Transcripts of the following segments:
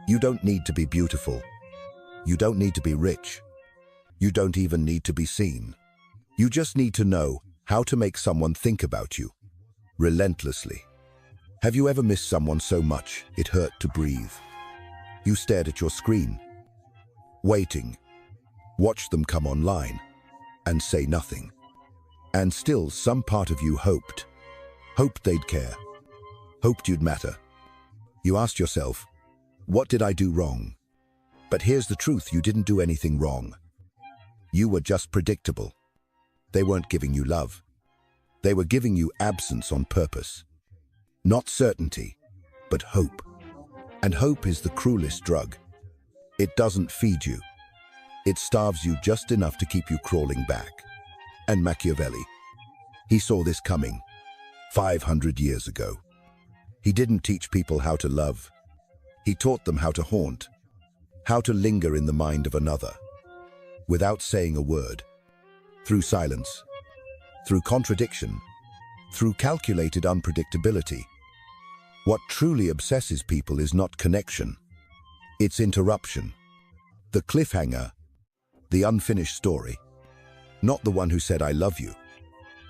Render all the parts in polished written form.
You don't need to be beautiful. You don't need to be rich. You don't even need to be seen. You just need to know how to make someone think about you, relentlessly. Have you ever missed someone so much it hurt to breathe? You stared at your screen, waiting, watched them come online, and say nothing. And still, some part of you hoped they'd care, hoped you'd matter. You asked yourself, what did I do wrong? But here's the truth, you didn't do anything wrong. You were just predictable. They weren't giving you love. They were giving you absence on purpose. Not certainty, but hope. And hope is the cruelest drug. It doesn't feed you. It starves you just enough to keep you crawling back. And Machiavelli, he saw this coming 500 years ago. He didn't teach people how to love. He taught them how to haunt, how to linger in the mind of another, without saying a word, through silence, through contradiction, through calculated unpredictability. What truly obsesses people is not connection, it's interruption. The cliffhanger, the unfinished story. Not the one who said, I love you,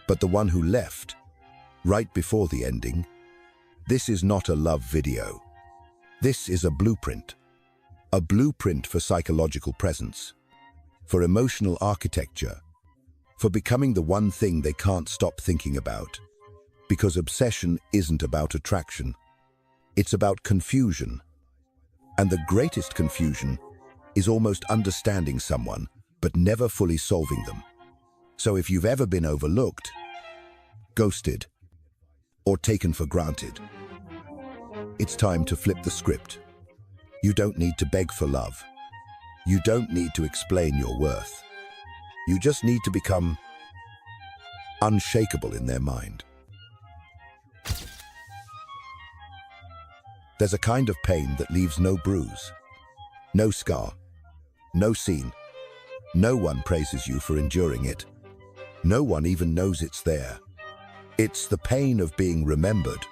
but the one who left, right before the ending. This is not a love video. This is a blueprint for psychological presence, for emotional architecture, for becoming the one thing they can't stop thinking about. Because obsession isn't about attraction. It's about confusion. And the greatest confusion is almost understanding someone, but never fully solving them. So if you've ever been overlooked, ghosted, or taken for granted, it's time to flip the script. You don't need to beg for love. You don't need to explain your worth. You just need to become unshakable in their mind. There's a kind of pain that leaves no bruise, no scar, no scene. No one praises you for enduring it. No one even knows it's there. It's the pain of being remembered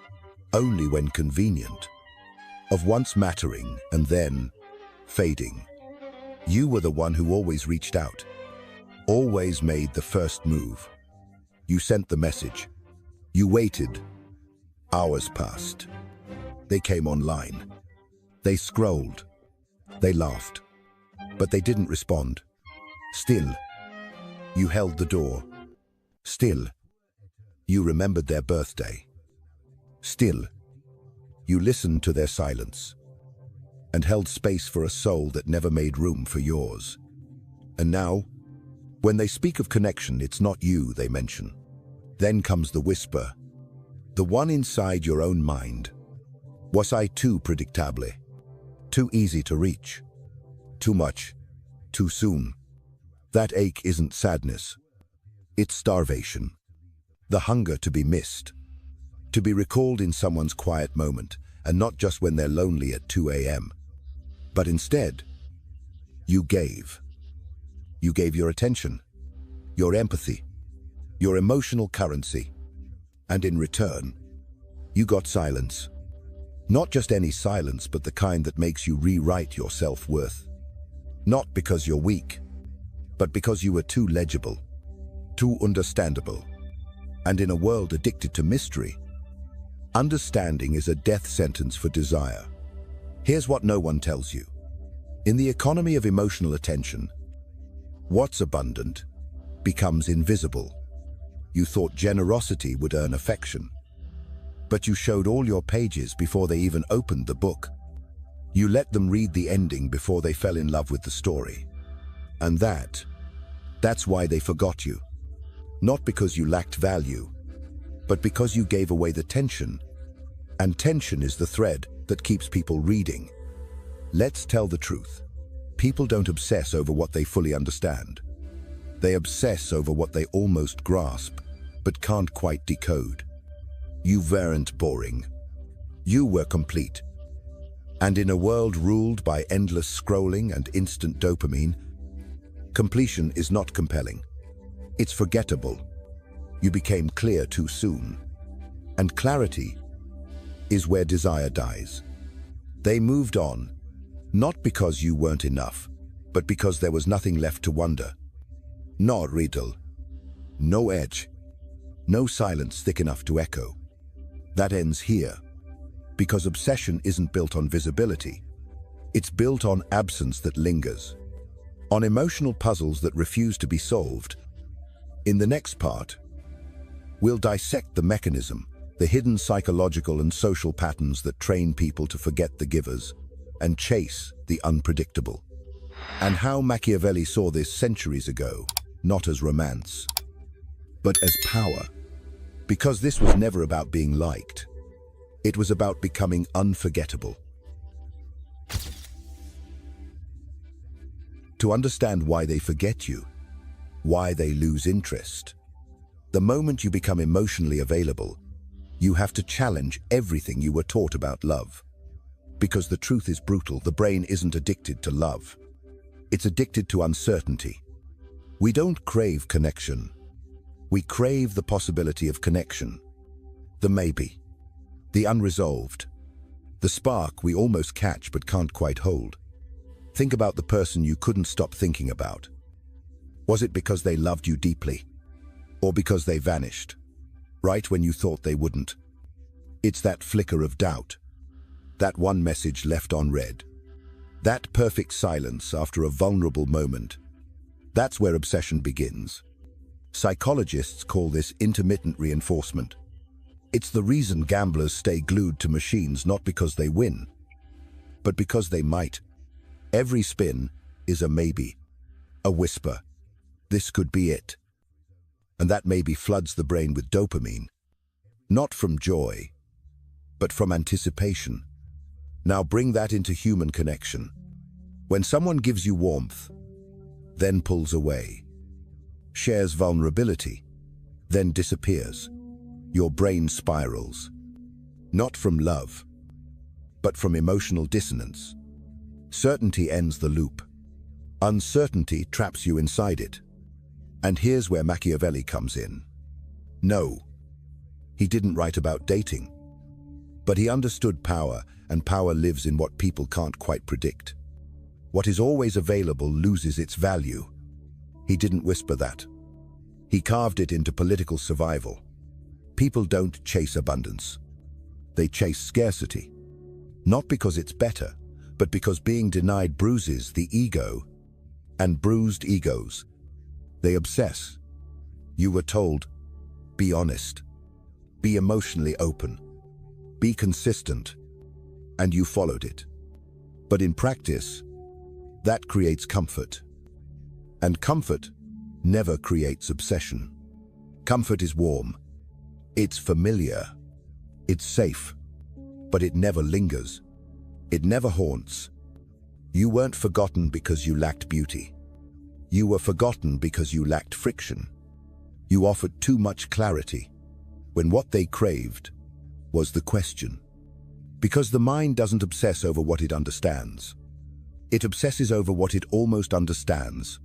only when convenient, of once mattering and then fading. You were the one who always reached out, always made the first move. You sent the message. You waited. Hours passed. They came online. They scrolled. They laughed. But they didn't respond. Still, you held the door. Still, you remembered their birthday. Still, you listened to their silence and held space for a soul that never made room for yours. And now, when they speak of connection, it's not you they mention. Then comes the whisper, the one inside your own mind. Was I too predictable? Too easy to reach? Too much? Too soon? That ache isn't sadness. It's starvation. The hunger to be missed. To be recalled in someone's quiet moment, and not just when they're lonely at 2 a.m. But instead, you gave. You gave your attention, your empathy, your emotional currency. And in return, you got silence. Not just any silence, but the kind that makes you rewrite your self-worth. Not because you're weak, but because you were too legible, too understandable. And in a world addicted to mystery, understanding is a death sentence for desire. Here's what no one tells you. In the economy of emotional attention, what's abundant becomes invisible. You thought generosity would earn affection, but you showed all your pages before they even opened the book. You let them read the ending before they fell in love with the story. And that's why they forgot you. Not because you lacked value, but because you gave away the tension. And tension is the thread that keeps people reading. Let's tell the truth. People don't obsess over what they fully understand. They obsess over what they almost grasp, but can't quite decode. You weren't boring. You were complete. And in a world ruled by endless scrolling and instant dopamine, completion is not compelling. It's forgettable. You became clear too soon. And clarity is where desire dies. They moved on, Not because you weren't enough, but because there was nothing left to wonder. No riddle, no edge, no silence thick enough to echo. That ends here, because obsession isn't built on visibility. It's built on absence that lingers, on emotional puzzles that refuse to be solved. In the next part, we'll dissect the mechanism, the hidden psychological and social patterns that train people to forget the givers and chase the unpredictable, and how Machiavelli saw this centuries ago, not as romance, but as power. Because this was never about being liked. It was about becoming unforgettable. To understand why they forget you, why they lose interest. The moment you become emotionally available, you have to challenge everything you were taught about love. Because the truth is brutal, the brain isn't addicted to love. It's addicted to uncertainty. We don't crave connection. We crave the possibility of connection. The maybe. The unresolved. The spark we almost catch but can't quite hold. Think about the person you couldn't stop thinking about. Was it because they loved you deeply? Or because they vanished, right when you thought they wouldn't? It's that flicker of doubt. That one message left unread. That perfect silence after a vulnerable moment. That's where obsession begins. Psychologists call this intermittent reinforcement. It's the reason gamblers stay glued to machines, not because they win, but because they might. Every spin is a maybe, a whisper. This could be it. And that maybe floods the brain with dopamine, not from joy, but from anticipation. Now bring that into human connection. When someone gives you warmth, then pulls away, shares vulnerability, then disappears, your brain spirals. Not from love, but from emotional dissonance. Certainty ends the loop. Uncertainty traps you inside it. And here's where Machiavelli comes in. No, he didn't write about dating, but he understood power, and power lives in what people can't quite predict. What is always available loses its value. He didn't whisper that. He carved it into political survival. People don't chase abundance. They chase scarcity. Not because it's better, but because being denied bruises the ego, and bruised egos, they obsess. You were told, be honest, be emotionally open, be consistent, and you followed it. But in practice, that creates comfort. And comfort never creates obsession. Comfort is warm, it's familiar, it's safe, but it never lingers. It never haunts. You weren't forgotten because you lacked beauty. You were forgotten because you lacked friction. You offered too much clarity, when what they craved was the question. Because the mind doesn't obsess over what it understands. It obsesses over what it almost understands,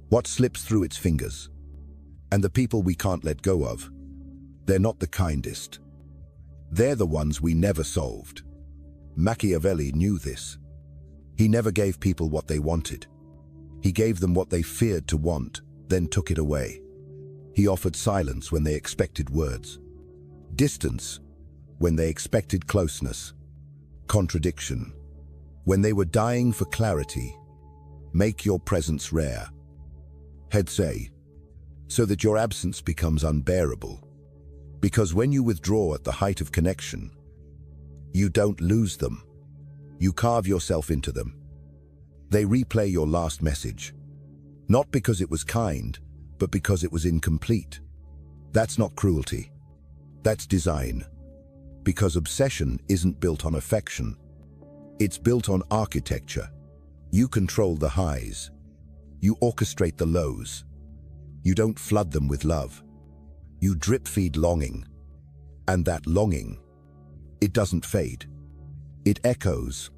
what slips through its fingers. And the people we can't let go of, they're not the kindest. They're the ones we never solved. Machiavelli knew this. He never gave people what they wanted. He gave them what they feared to want, then took it away. He offered silence when they expected words, distance when they expected closeness, contradiction when they were dying for clarity. Make your presence rare. He'd say, so that your absence becomes unbearable. Because when you withdraw at the height of connection, you don't lose them. You carve yourself into them. They replay your last message, not because it was kind, but because it was incomplete. That's not cruelty. That's design. Because obsession isn't built on affection. It's built on architecture. You control the highs. You orchestrate the lows. You don't flood them with love. You drip feed longing. And that longing, it doesn't fade. It echoes.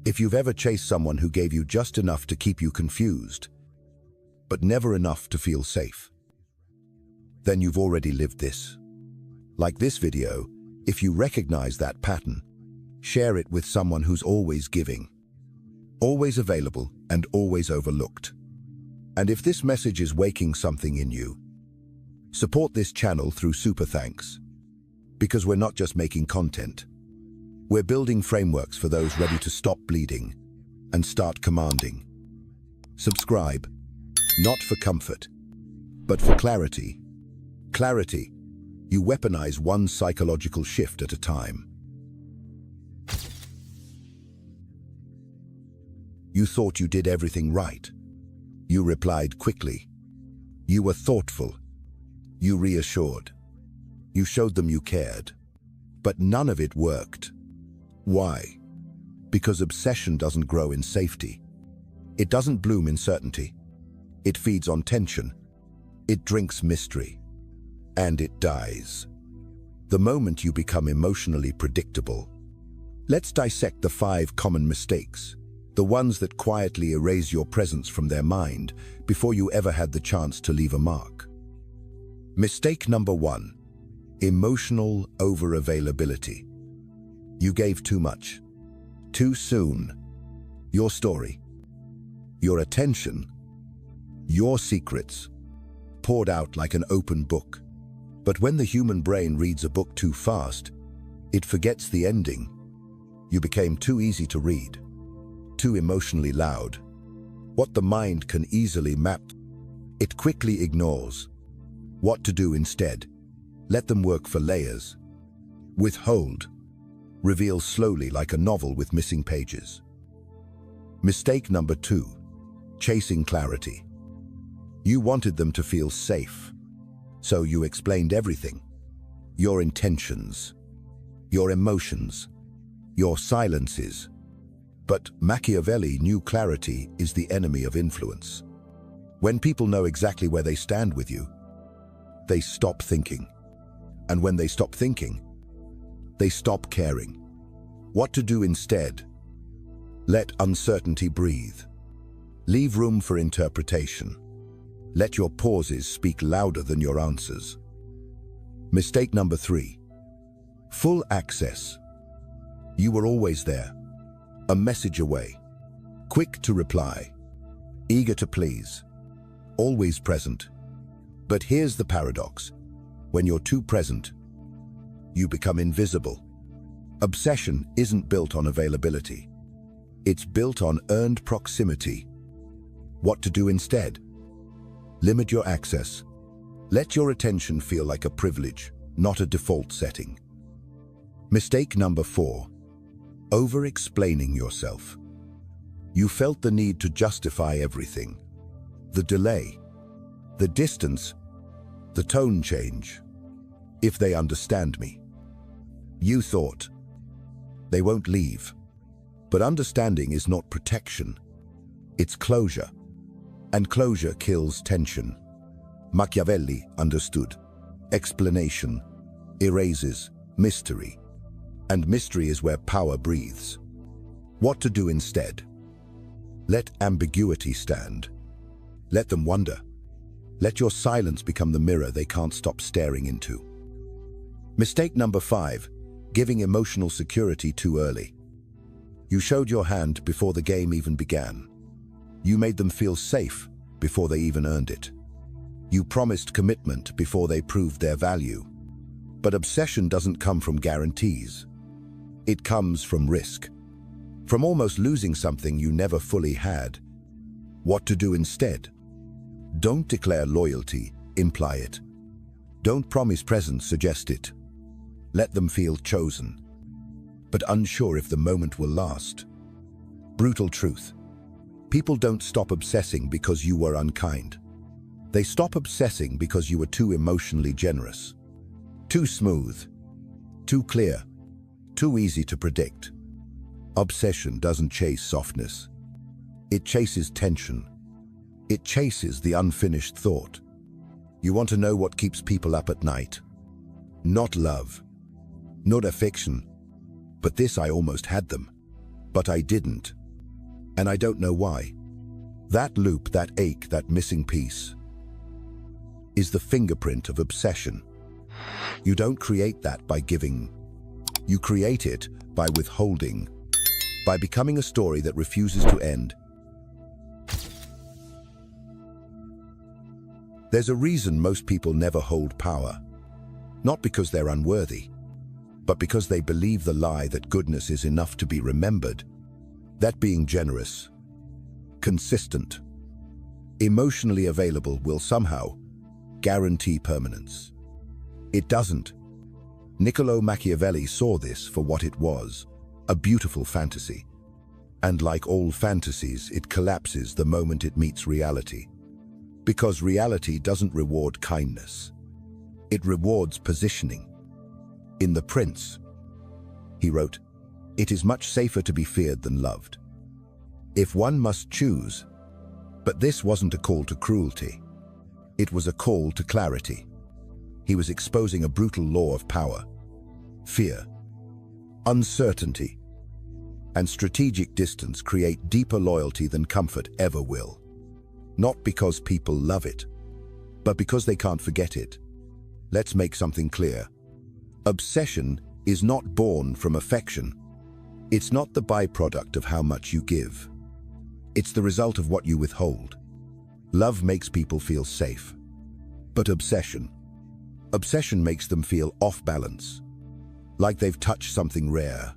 If you've ever chased someone who gave you just enough to keep you confused, but never enough to feel safe, then you've already lived this. Like this video, if you recognize that pattern, share it with someone who's always giving. always available and always overlooked. And if this message is waking something in you, support this channel through super thanks. Because we're not just making content. We're building frameworks for those ready to stop bleeding and start commanding. Subscribe, not for comfort, but for clarity. Clarity. You weaponize one psychological shift at a time. You thought you did everything right. You replied quickly. You were thoughtful. You reassured. You showed them you cared. But none of it worked. Why? Because obsession doesn't grow in safety. It doesn't bloom in certainty. It feeds on tension. It drinks mystery. And it dies. The moment you become emotionally predictable. Let's dissect the 5 common mistakes. The ones that quietly erase your presence from their mind before you ever had the chance to leave a mark. Mistake number 1. Emotional over-availability. You gave too much. Too soon. Your story. Your attention. Your secrets. Poured out like an open book. But when the human brain reads a book too fast, it forgets the ending. You became too easy to read. Too emotionally loud. What the mind can easily map, it quickly ignores. What to do instead? Let them work for layers. Withhold. Reveal slowly like a novel with missing pages. Mistake number 2. Chasing clarity. You wanted them to feel safe. So you explained everything. Your intentions. Your emotions. Your silences. But Machiavelli knew clarity is the enemy of influence. When people know exactly where they stand with you, they stop thinking. And when they stop thinking, they stop caring. What to do instead? Let uncertainty breathe. Leave room for interpretation. Let your pauses speak louder than your answers. Mistake number 3. Full access. You were always there. A message away. Quick to reply. Eager to please. Always present. But here's the paradox. When you're too present, you become invisible. Obsession isn't built on availability. It's built on earned proximity. What to do instead? Limit your access. Let your attention feel like a privilege, not a default setting. Mistake number 4. Over-explaining yourself. You felt the need to justify everything. The delay, the distance, the tone change. If they understand me. You thought, they won't leave. But understanding is not protection. It's closure. And closure kills tension. Machiavelli understood. Explanation erases mystery. And mystery is where power breathes. What to do instead? Let ambiguity stand. Let them wonder. Let your silence become the mirror they can't stop staring into. Mistake number 5. Giving emotional security too early. You showed your hand before the game even began. You made them feel safe before they even earned it. You promised commitment before they proved their value. But obsession doesn't come from guarantees. It comes from risk. From almost losing something you never fully had. What to do instead? Don't declare loyalty, imply it. Don't promise presence, suggest it. Let them feel chosen, but unsure if the moment will last. Brutal truth. People don't stop obsessing because you were unkind. They stop obsessing because you were too emotionally generous. Too smooth. Too clear. Too easy to predict. Obsession doesn't chase softness. It chases tension. It chases the unfinished thought. You want to know what keeps people up at night? Not love. Not affection. But this, I almost had them. But I didn't. And I don't know why. That loop, that ache, that missing piece is the fingerprint of obsession. You don't create that by giving. You create it by withholding. by becoming a story that refuses to end. There's a reason most people never hold power. Not because they're unworthy, but because they believe the lie that goodness is enough to be remembered. That being generous, consistent, emotionally available will somehow guarantee permanence. It doesn't. Niccolo Machiavelli saw this for what it was, a beautiful fantasy. And like all fantasies, it collapses the moment it meets reality. Because reality doesn't reward kindness. It rewards positioning. In The Prince, he wrote, "It is much safer to be feared than loved." If one must choose, but this wasn't a call to cruelty. It was a call to clarity. He was exposing a brutal law of power. Fear, uncertainty, and strategic distance create deeper loyalty than comfort ever will. Not because people love it, but because they can't forget it. Let's make something clear. Obsession is not born from affection. It's not the byproduct of how much you give. It's the result of what you withhold. Love makes people feel safe. But obsession makes them feel off balance. Like they've touched something rare,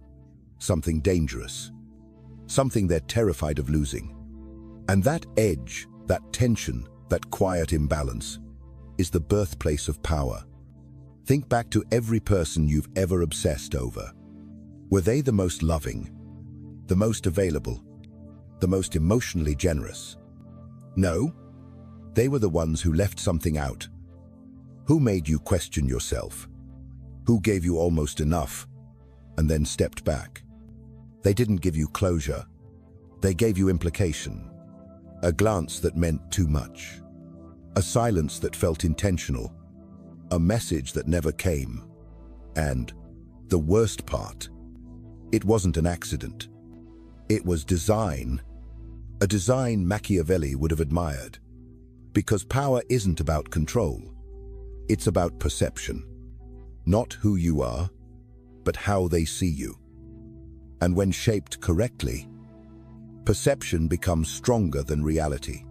something dangerous, something they're terrified of losing. And that edge, that tension, that quiet imbalance, is the birthplace of power. Think back to every person you've ever obsessed over. Were they the most loving, the most available, the most emotionally generous? No, they were the ones who left something out. Who made you question yourself? Who gave you almost enough and then stepped back? They didn't give you closure. They gave you implication. A glance that meant too much. A silence that felt intentional. A message that never came. And the worst part, it wasn't an accident. It was design. A design Machiavelli would have admired. Because power isn't about control. It's about perception. Not who you are, but how they see you. And when shaped correctly, perception becomes stronger than reality.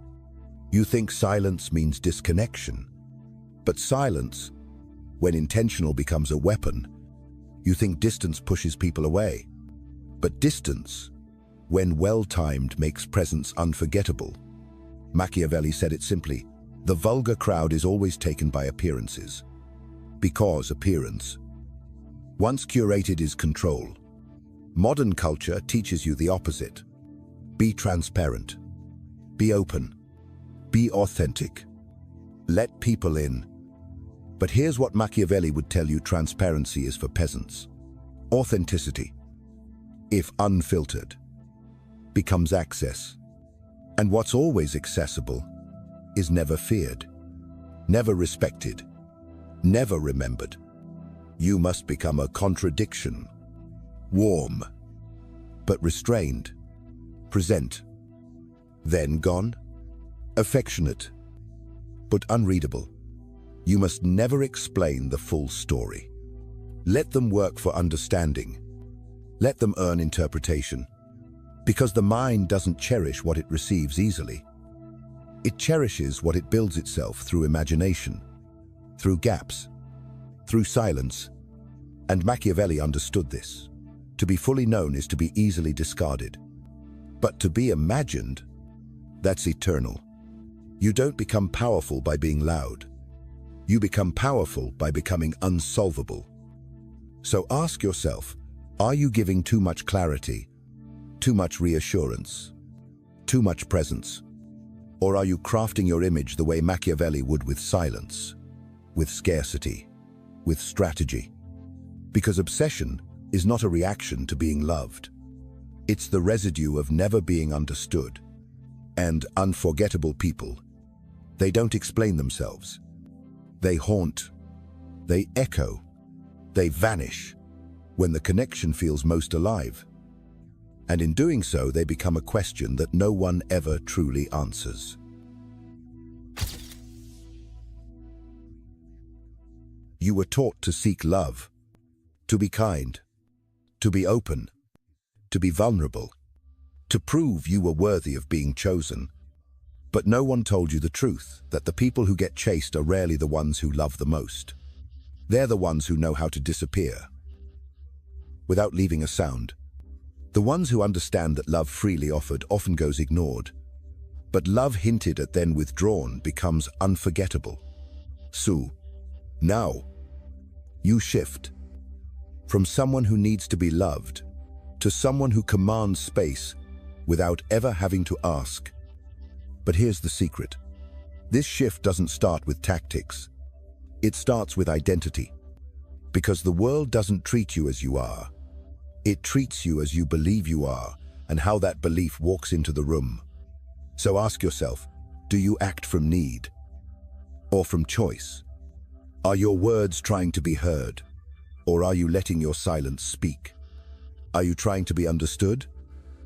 You think silence means disconnection. But silence, when intentional, becomes a weapon. You think distance pushes people away. But distance, when well-timed, makes presence unforgettable. Machiavelli said it simply, the vulgar crowd is always taken by appearances. Because appearance, once curated, is control. Modern culture teaches you the opposite. Be transparent. Be open. Be authentic. Let people in. But here's what Machiavelli would tell you transparency is for peasants. Authenticity, if unfiltered, becomes access. And what's always accessible is never feared, never respected, never remembered. You must become a contradiction. Warm, but restrained. Present, then gone. Affectionate, but unreadable. You must never explain the full story. Let them work for understanding. Let them earn interpretation. Because the mind doesn't cherish what it receives easily. It cherishes what it builds itself through imagination, through gaps, through silence. And Machiavelli understood this. To be fully known is to be easily discarded. But to be imagined, that's eternal. You don't become powerful by being loud. You become powerful by becoming unsolvable. So ask yourself, are you giving too much clarity, too much reassurance, too much presence? Or are you crafting your image the way Machiavelli would, with silence, with scarcity, with strategy? Because obsession is not a reaction to being loved. It's the residue of never being understood. And unforgettable people, they don't explain themselves. They haunt, they echo, they vanish when the connection feels most alive. And in doing so, they become a question that no one ever truly answers. You were taught to seek love, to be kind, to be open. to be vulnerable, to prove you were worthy of being chosen. But no one told you the truth, that the people who get chased are rarely the ones who love the most. They're the ones who know how to disappear without leaving a sound. The ones who understand that love freely offered often goes ignored, but love hinted at then withdrawn becomes unforgettable. So, now, you shift from someone who needs to be loved to someone who commands space without ever having to ask. But here's the secret. This shift doesn't start with tactics. It starts with identity. Because the world doesn't treat you as you are. It treats you as you believe you are, and how that belief walks into the room. So ask yourself, do you act from need or from choice? Are your words trying to be heard, or are you letting your silence speak? Are you trying to be understood,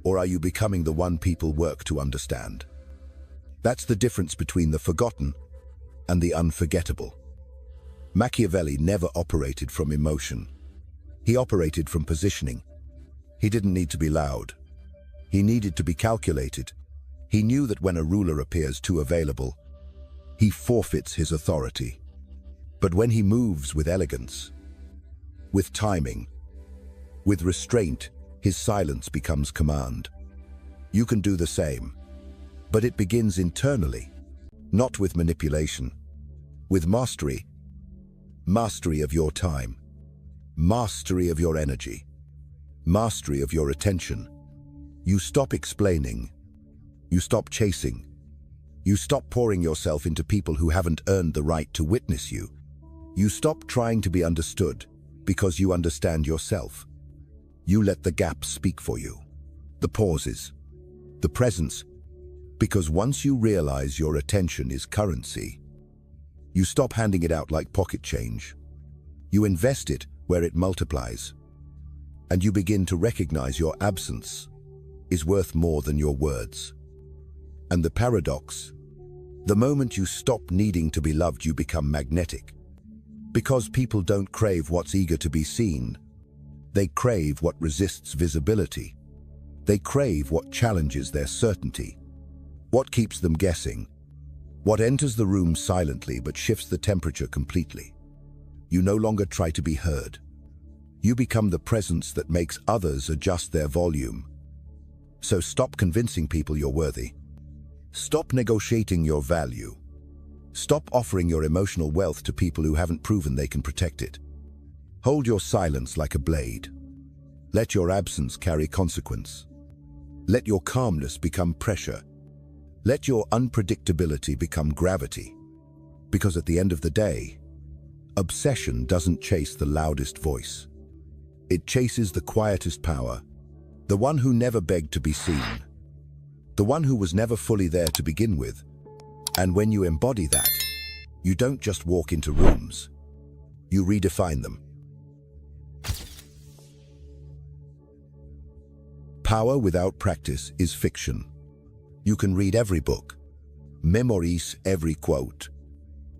or are you becoming the one people work to understand? That's the difference between the forgotten and the unforgettable. Machiavelli never operated from emotion. He operated from positioning. He didn't need to be loud. He needed to be calculated. He knew that when a ruler appears too available, he forfeits his authority. But when he moves with elegance, with timing, with restraint, his silence becomes command. You can do the same, but it begins internally, not with manipulation, with mastery. Mastery of your time, mastery of your energy, mastery of your attention. You stop explaining, you stop chasing, you stop pouring yourself into people who haven't earned the right to witness you. You stop trying to be understood because you understand yourself. You let the gaps speak for you, the pauses, the presence, because once you realize your attention is currency, you stop handing it out like pocket change. You invest it where it multiplies. And you begin to recognize your absence is worth more than your words. And the paradox, the moment you stop needing to be loved, you become magnetic. Because people don't crave what's eager to be seen. They crave what resists visibility. They crave what challenges their certainty. What keeps them guessing. What enters the room silently but shifts the temperature completely. You no longer try to be heard. You become the presence that makes others adjust their volume. So stop convincing people you're worthy. Stop negotiating your value. Stop offering your emotional wealth to people who haven't proven they can protect it. Hold your silence like a blade. Let your absence carry consequence. Let your calmness become pressure. Let your unpredictability become gravity. Because at the end of the day, obsession doesn't chase the loudest voice. It chases the quietest power, the one who never begged to be seen, the one who was never fully there to begin with. And when you embody that, you don't just walk into rooms, you redefine them. Power without practice is fiction. You can read every book, memorize every quote,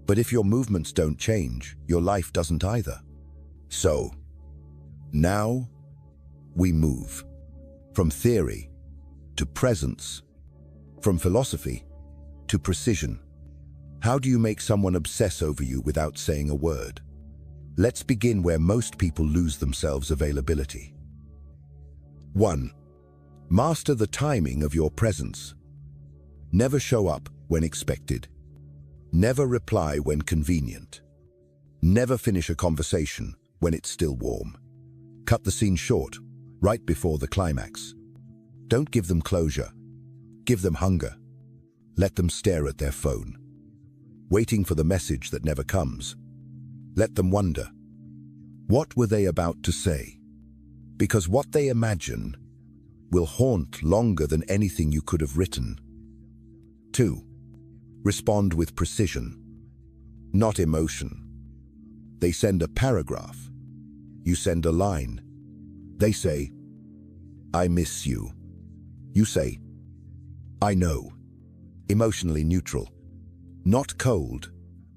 but if your movements don't change, your life doesn't either. So, now we move from theory to presence, from philosophy to precision. How do you make someone obsess over you without saying a word? Let's begin where most people lose themselves: availability. 1. Master the timing of your presence. Never show up when expected. Never reply when convenient. Never finish a conversation when it's still warm. Cut the scene short, right before the climax. Don't give them closure. Give them hunger. Let them stare at their phone, waiting for the message that never comes. Let them wonder, what were they about to say? Because what they imagine will haunt longer than anything you could have written. 2. Respond with precision, not emotion. They send a paragraph. You send a line. They say, "I miss you." You say, "I know." Emotionally neutral. Not cold,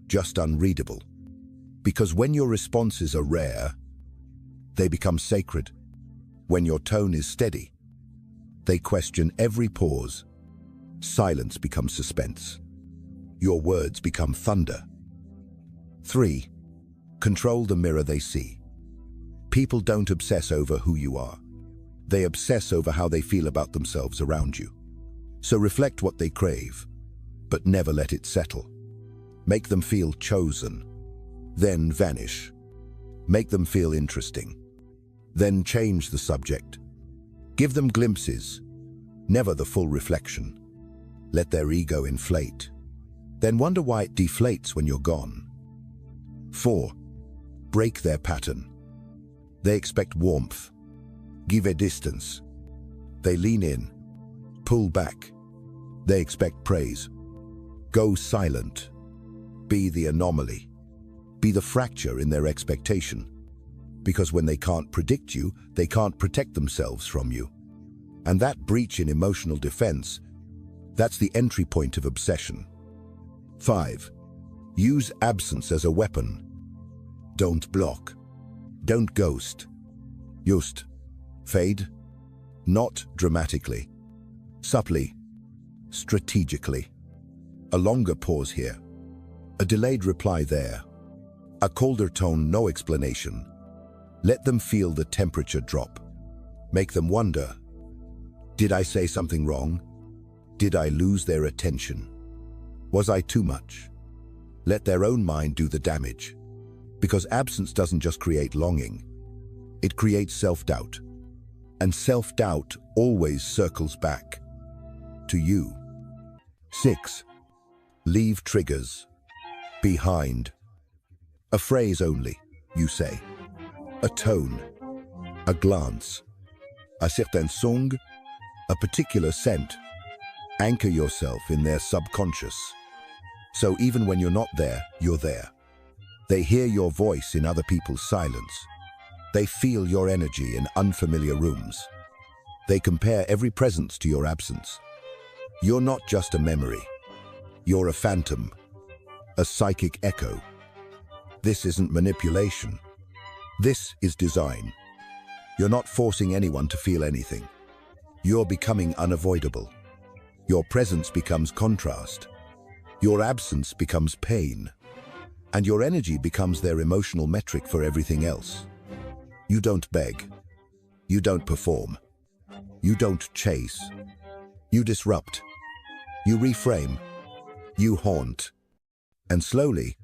just unreadable. Because when your responses are rare, they become sacred. When your tone is steady, They question every pause. Silence becomes suspense. Your words become thunder. 3. Control the mirror they see. People don't obsess over who you are. They obsess over how they feel about themselves around you. So reflect what they crave, but never let it settle. Make them feel chosen, then vanish. Make them feel interesting, then change the subject. Give them glimpses, never the full reflection. Let their ego inflate, then wonder why it deflates when you're gone. 4. Break their pattern. They expect warmth. Give a distance. They lean in, pull back. They expect praise. Go silent. Be the anomaly. Be the fracture in their expectation. Because when they can't predict you, they can't protect themselves from you. And that breach in emotional defense, that's the entry point of obsession. 5. Use absence as a weapon. Don't block. Don't ghost. Just fade. Not dramatically. Subtly. Strategically. A longer pause here. A delayed reply there. A colder tone, no explanation. Let them feel the temperature drop. Make them wonder, did I say something wrong? Did I lose their attention? Was I too much? Let their own mind do the damage. Because absence doesn't just create longing, it creates self-doubt. And self-doubt always circles back to you. 6. Leave triggers behind. A phrase only, you say. A tone, a glance, a certain song, a particular scent. Anchor yourself in their subconscious. So even when you're not there, you're there. They hear your voice in other people's silence. They feel your energy in unfamiliar rooms. They compare every presence to your absence. You're not just a memory. You're a phantom, a psychic echo. This isn't manipulation. This is design. You're not forcing anyone to feel anything. You're becoming unavoidable. Your presence becomes contrast. Your absence becomes pain. And your energy becomes their emotional metric for everything else. You don't beg. You don't perform. You don't chase. You disrupt. You reframe. You haunt. And slowly,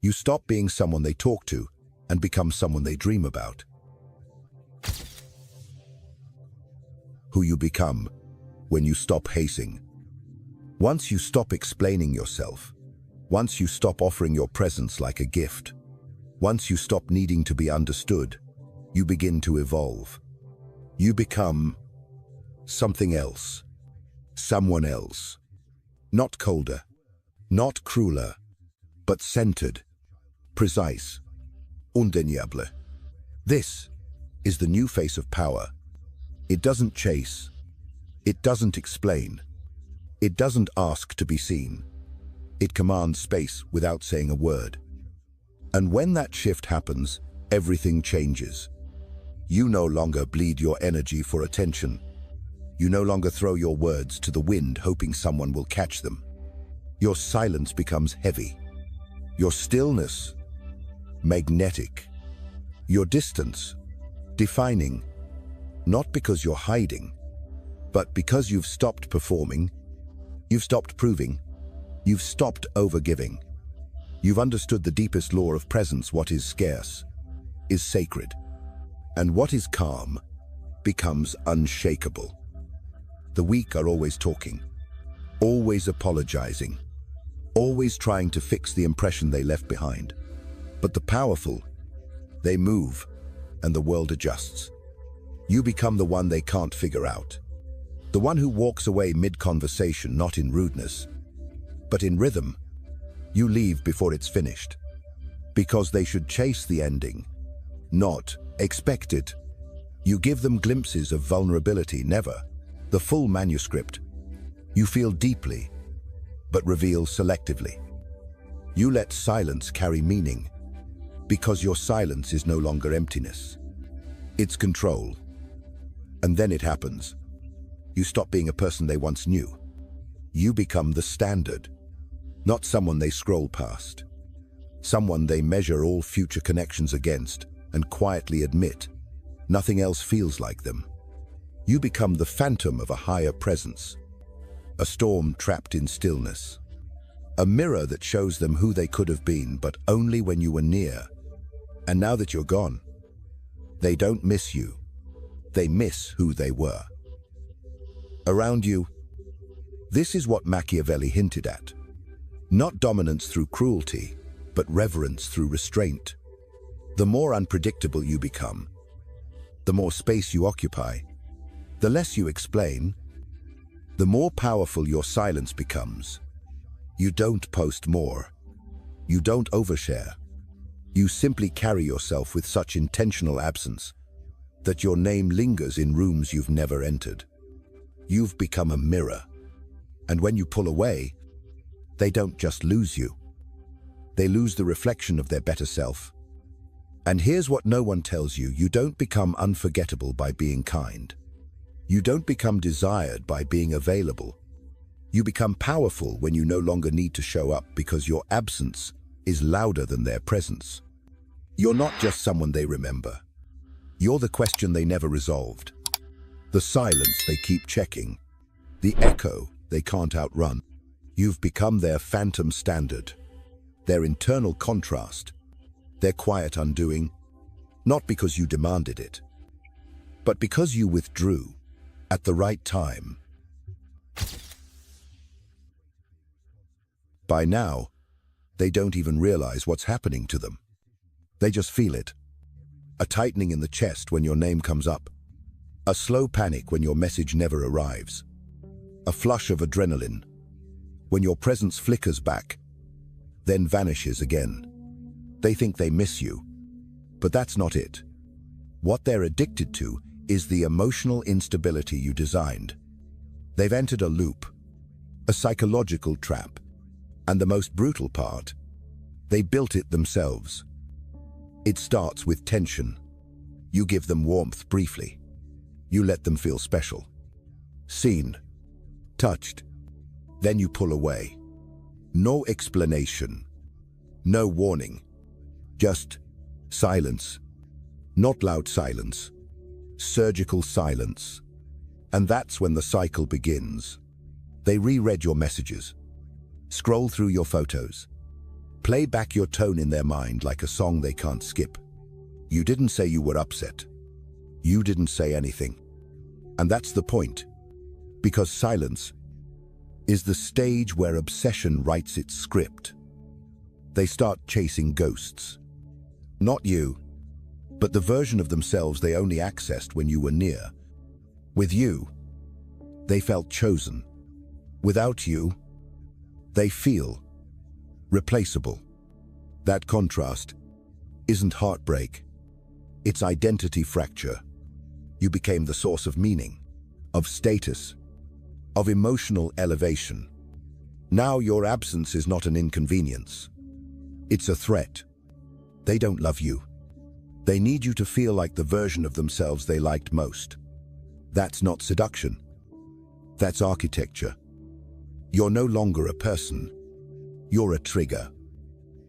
you stop being someone they talk to and become someone they dream about. Who you become when you stop hazing. Once you stop explaining yourself, once you stop offering your presence like a gift, once you stop needing to be understood, you begin to evolve. You become something else, someone else. Not colder, not crueler, but centered, precise, undeniable. This is the new face of power. It doesn't chase. It doesn't explain. It doesn't ask to be seen. It commands space without saying a word. And when that shift happens, everything changes. You no longer bleed your energy for attention. You no longer throw your words to the wind hoping someone will catch them. Your silence becomes heavy. Your stillness, magnetic. Your distance, defining. Not because you're hiding, but because you've stopped performing, you've stopped proving, you've stopped overgiving. You've understood the deepest law of presence. What is scarce is sacred, and what is calm becomes unshakable. The weak are always talking, always apologizing, always trying to fix the impression they left behind. But the powerful, they move, and the world adjusts. You become the one they can't figure out. The one who walks away mid-conversation, not in rudeness, but in rhythm. You leave before it's finished. Because they should chase the ending, not expect it. You give them glimpses of vulnerability, never the full manuscript. You feel deeply, but reveal selectively. You let silence carry meaning, because your silence is no longer emptiness. It's control. And then it happens. You stop being a person they once knew. You become the standard, not someone they scroll past. Someone they measure all future connections against and quietly admit nothing else feels like them. You become the phantom of a higher presence, a storm trapped in stillness, a mirror that shows them who they could have been, but only when you were near. And now that you're gone, they don't miss you. They miss who they were. Around you, this is what Machiavelli hinted at. Not dominance through cruelty, but reverence through restraint. The more unpredictable you become, the more space you occupy, the less you explain, the more powerful your silence becomes. You don't post more. You don't overshare. You simply carry yourself with such intentional absence that your name lingers in rooms you've never entered. You've become a mirror. And when you pull away, they don't just lose you. They lose the reflection of their better self. And here's what no one tells you: you don't become unforgettable by being kind. You don't become desired by being available. You become powerful when you no longer need to show up because your absence is louder than their presence. You're not just someone they remember. You're the question they never resolved, the silence they keep checking, the echo they can't outrun. You've become their phantom standard, their internal contrast, their quiet undoing, not because you demanded it, but because you withdrew at the right time. By now, they don't even realize what's happening to them. They just feel it. A tightening in the chest when your name comes up. A slow panic when your message never arrives. A flush of adrenaline when your presence flickers back, then vanishes again. They think they miss you, but that's not it. What they're addicted to is the emotional instability you designed. They've entered a loop, a psychological trap, and the most brutal part, they built it themselves. It starts with tension. You give them warmth briefly. You let them feel special, seen, touched. Then you pull away. No explanation, no warning, just silence. Not loud silence, surgical silence. And that's when the cycle begins. They reread your messages, scroll through your photos, play back your tone in their mind like a song they can't skip. You didn't say you were upset. You didn't say anything. And that's the point, because silence is the stage where obsession writes its script. They start chasing ghosts. Not you, but the version of themselves they only accessed when you were near. With you, they felt chosen. Without you, they feel replaceable. That contrast isn't heartbreak, it's identity fracture. You became the source of meaning, of status, of emotional elevation. Now your absence is not an inconvenience. It's a threat. They don't love you. They need you to feel like the version of themselves they liked most. That's not seduction. That's architecture. You're no longer a person. You're a trigger,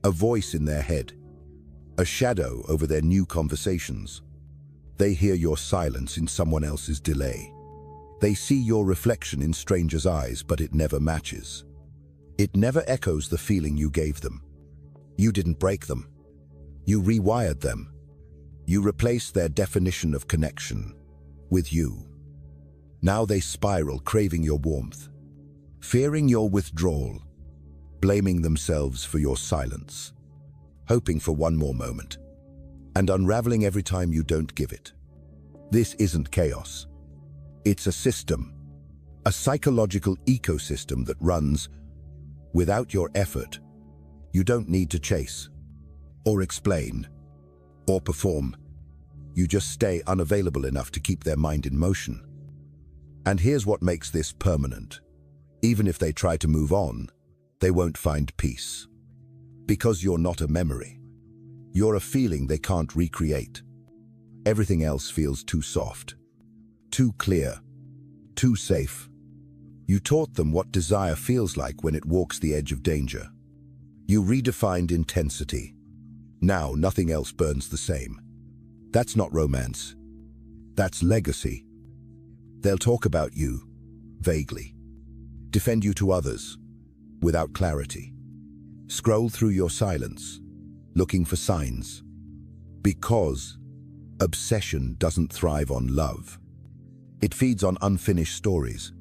a voice in their head, a shadow over their new conversations. They hear your silence in someone else's delay. They see your reflection in strangers' eyes, but it never matches. It never echoes the feeling you gave them. You didn't break them. You rewired them. You replaced their definition of connection with you. Now they spiral, craving your warmth, fearing your withdrawal, blaming themselves for your silence, hoping for one more moment, and unraveling every time you don't give it. This isn't chaos. It's a system, a psychological ecosystem that runs without your effort. You don't need to chase, or explain, or perform. You just stay unavailable enough to keep their mind in motion. And here's what makes this permanent. Even if they try to move on, they won't find peace. Because you're not a memory. You're a feeling they can't recreate. Everything else feels too soft, too clear, too safe. You taught them what desire feels like when it walks the edge of danger. You redefined intensity. Now nothing else burns the same. That's not romance. That's legacy. They'll talk about you, vaguely. Defend you to others, without clarity. Scroll through your silence, looking for signs. Because obsession doesn't thrive on love. It feeds on unfinished stories.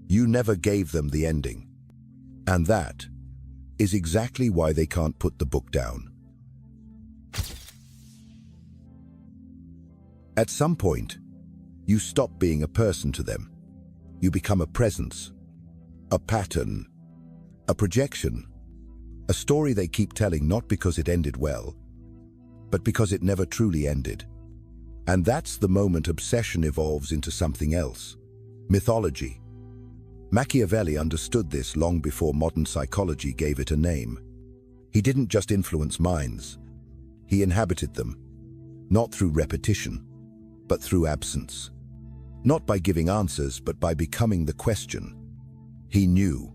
You never gave them the ending. And that is exactly why they can't put the book down. At some point, you stop being a person to them. You become a presence, a pattern, a projection, a story they keep telling not because it ended well, but because it never truly ended. And that's the moment obsession evolves into something else. Mythology. Machiavelli understood this long before modern psychology gave it a name. He didn't just influence minds. He inhabited them, not through repetition, but through absence. Not by giving answers, but by becoming the question. He knew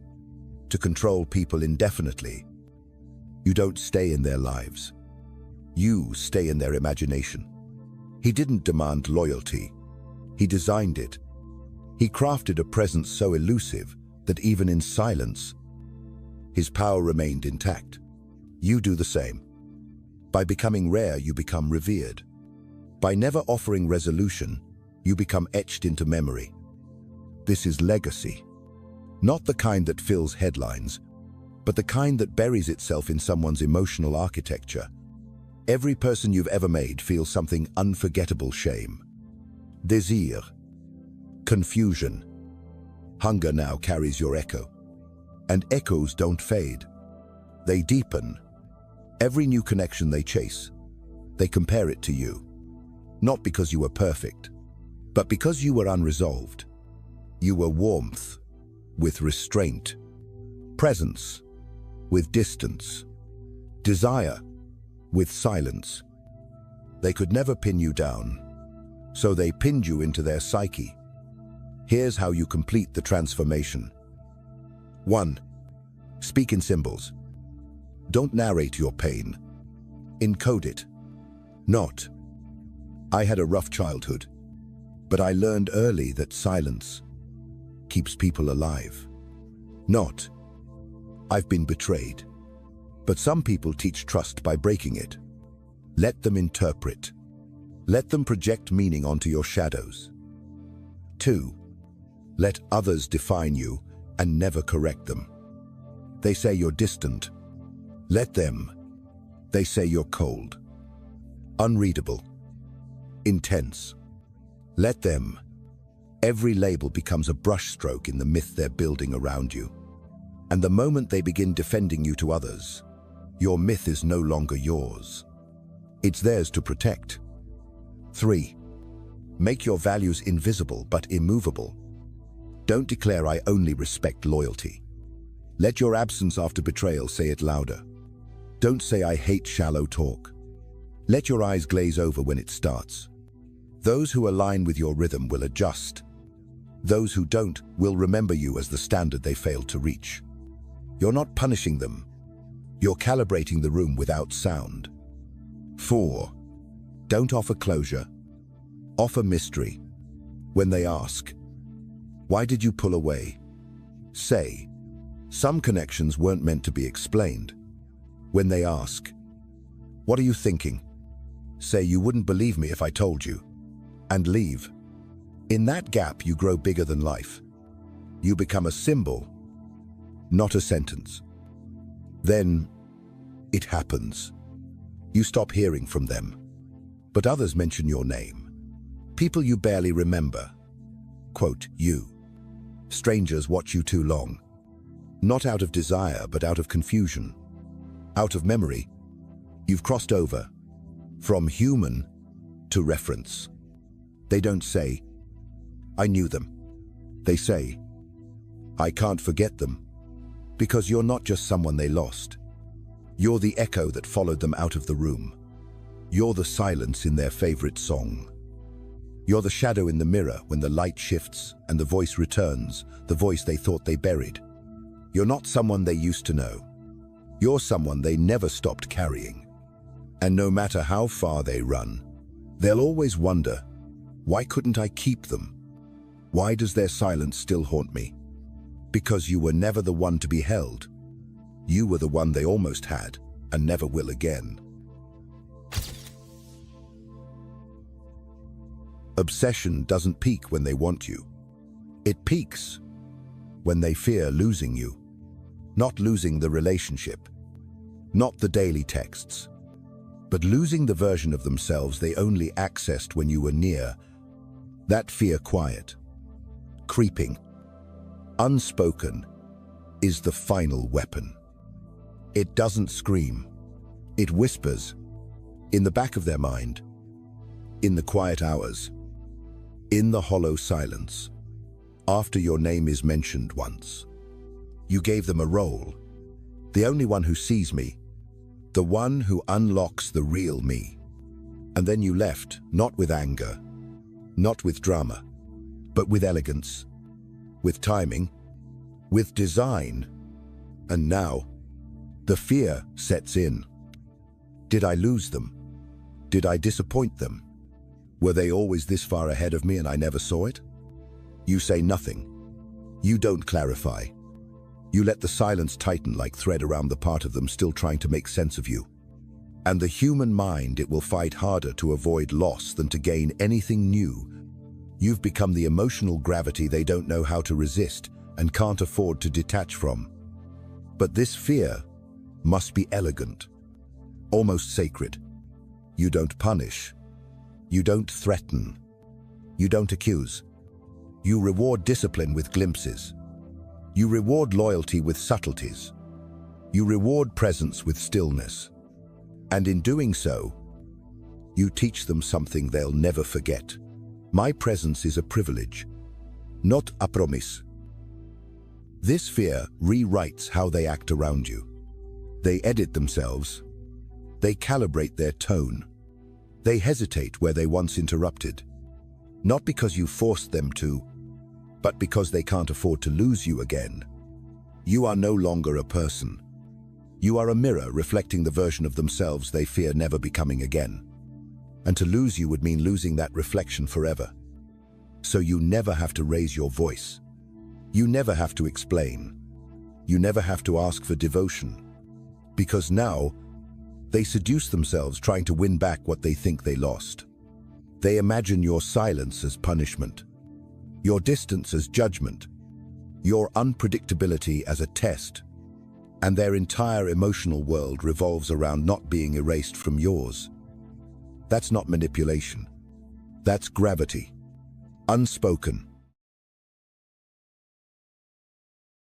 to control people indefinitely. You don't stay in their lives. You stay in their imagination. He didn't demand loyalty. He designed it. He crafted a presence so elusive that even in silence, his power remained intact. You do the same. By becoming rare, you become revered. By never offering resolution, you become etched into memory. This is legacy. Not the kind that fills headlines, but the kind that buries itself in someone's emotional architecture. Every person you've ever made feels something unforgettable: shame, désir, confusion. Hunger now carries your echo. And echoes don't fade. They deepen. Every new connection they chase, they compare it to you. Not because you were perfect, but because you were unresolved. You were warmth with restraint, presence with distance, desire with silence. They could never pin you down, so they pinned you into their psyche. Here's how you complete the transformation. 1. Speak in symbols. Don't narrate your pain. Encode it. Not, "I had a rough childhood, but I learned early that silence keeps people alive." Not, "I've been betrayed, but some people teach trust by breaking it." Let them interpret. Let them project meaning onto your shadows. 2. Let others define you and never correct them. They say you're distant. Let them. They say you're cold, unreadable, intense. Let them. Every label becomes a brushstroke in the myth they're building around you. And the moment they begin defending you to others, your myth is no longer yours. It's theirs to protect. 3. Make your values invisible but immovable. Don't declare, "I only respect loyalty." Let your absence after betrayal say it louder. Don't say, "I hate shallow talk." Let your eyes glaze over when it starts. Those who align with your rhythm will adjust. Those who don't will remember you as the standard they failed to reach. You're not punishing them. You're calibrating the room without sound. 4. Don't offer closure. Offer mystery. When they ask, "Why did you pull away?" say, "Some connections weren't meant to be explained." When they ask, "What are you thinking?" say, "You wouldn't believe me if I told you," and leave. In that gap, you grow bigger than life. You become a symbol, not a sentence. Then it happens. You stop hearing from them, but others mention your name. People you barely remember. Quote, "You." Strangers watch you too long. Not out of desire, but out of confusion. Out of memory. You've crossed over from human to reference. They don't say, "I knew them." They say, "I can't forget them." Because you're not just someone they lost. You're the echo that followed them out of the room. You're the silence in their favorite song. You're the shadow in the mirror when the light shifts and the voice returns, the voice they thought they buried. You're not someone they used to know. You're someone they never stopped carrying. And no matter how far they run, they'll always wonder, why couldn't I keep them? Why does their silence still haunt me? Because you were never the one to be held. You were the one they almost had and never will again. Obsession doesn't peak when they want you. It peaks when they fear losing you. Not losing the relationship, not the daily texts, but losing the version of themselves they only accessed when you were near. That fear, quiet, creeping, unspoken, is the final weapon. It doesn't scream. It whispers, in the back of their mind, in the quiet hours, in the hollow silence, after your name is mentioned once. You gave them a role, the only one who sees me, the one who unlocks the real me. And then you left, not with anger, not with drama, but with elegance, with timing, with design. And now, the fear sets in. Did I lose them? Did I disappoint them? Were they always this far ahead of me and I never saw it? You say nothing. You don't clarify. You let the silence tighten like thread around the part of them still trying to make sense of you. And the human mind, it will fight harder to avoid loss than to gain anything new. You've become the emotional gravity they don't know how to resist and can't afford to detach from. But this fear must be elegant, almost sacred. You don't punish. You don't threaten. You don't accuse. You reward discipline with glimpses. You reward loyalty with subtleties. You reward presence with stillness. And in doing so, you teach them something they'll never forget. My presence is a privilege, not a promise. This fear rewrites how they act around you. They edit themselves. They calibrate their tone. They hesitate where they once interrupted. Not because you forced them to, but because they can't afford to lose you again. You are no longer a person. You are a mirror reflecting the version of themselves they fear never becoming again. And to lose you would mean losing that reflection forever. So you never have to raise your voice. You never have to explain. You never have to ask for devotion. Because now, they seduce themselves trying to win back what they think they lost. They imagine your silence as punishment, your distance as judgment, your unpredictability as a test, and their entire emotional world revolves around not being erased from yours. That's not manipulation. That's gravity. Unspoken,